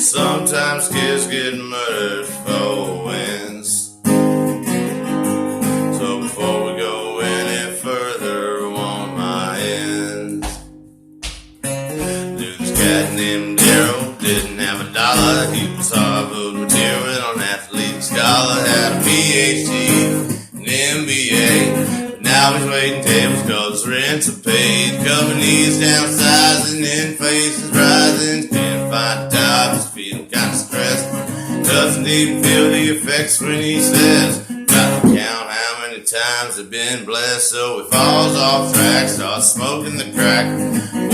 Sometimes kids get murdered for wins. So before we go any further on my end, this cat named Daryl didn't have a dollar. He was Harvard material, an athlete scholar, had a PhD, an MBA. Now he's waiting tables cause rents are paid. Companies downsizing, inflation's rising. Can't find a job, he's feeling kinda stressed. Doesn't even feel the effects when he says, got to count how many times they've been blessed. So he falls off track, starts smoking the crack.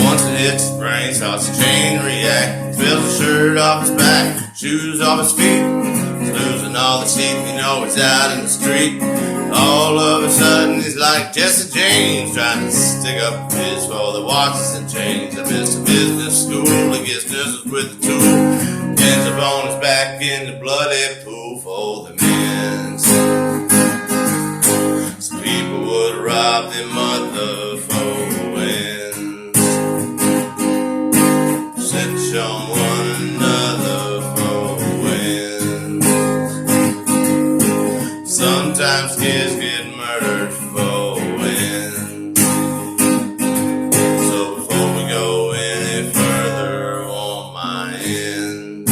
Once it hits his brain, starts to chain react. Spills his shirt off his back, shoes off his feet. He's losing all the teeth, you know he's out in the street. All of a sudden he's like Jesse James, trying to stick up his for the watches and chains. I missed a business school, he gets nervous with the tool. Ends up on his back in the bloody pool for the men's. Some people would rob their mother for wins. Sit on one another for wins. Sometimes kids get murdered for wins. So before we go any further on my end,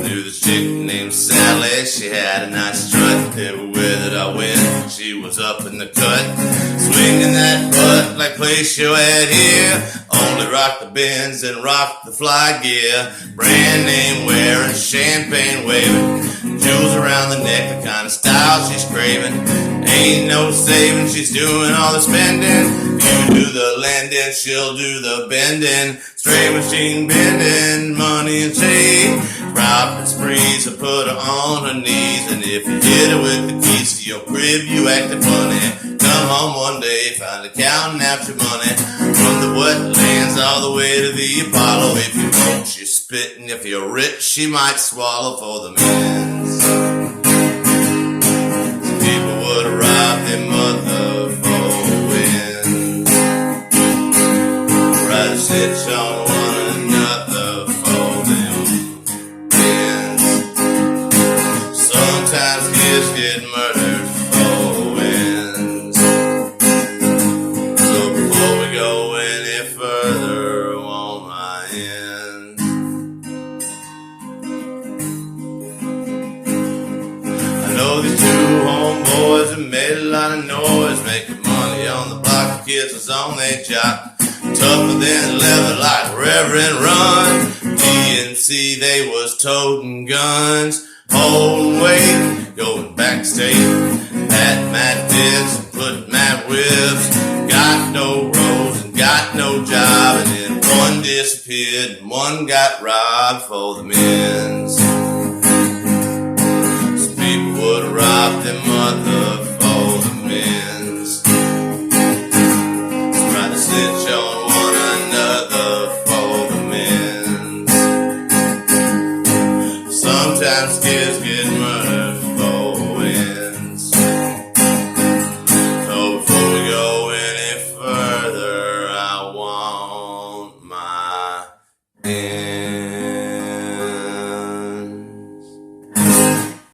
knew this chick named Sally. She had a nice strut. Everywhere that I went, she was up in the cut, swinging that butt like place you had here. Only rock the Benz and rock the fly gear. Brand name wearing, champagne waving, jewels around the neck, the kind of style she's craving. Ain't no saving, she's doing all the spending. You do the lending, she'll do the bending. Straight machine bending, money and shade. Robbing sprees will put her on her knees. And if you hit her with the keys to your crib, you acting funny. Come home one day, finally counting out your money. From the wetlands all the way to the Apollo. If you won't, she's spitting. If you're rich, she might swallow for the men's. People would rob their mother for wins. Rather sit on one another for them wins. Sometimes kids get murdered for wins. So before we go any further on my end, I know these two homeboys have made a lot of noise, making money on the block. The kids was on their job, tougher than leather like Reverend Run. DNC, they was toting guns, holding weight, going backstage. Pat Matt Dibs, put Matt Whips, got no rose and got no job. And then one disappeared and one got robbed for the men's. Some people would rob their mother for the men's. Try to snitch on one another for the men's. Sometimes kids get murdered for wins. So before we go any further, I want my end.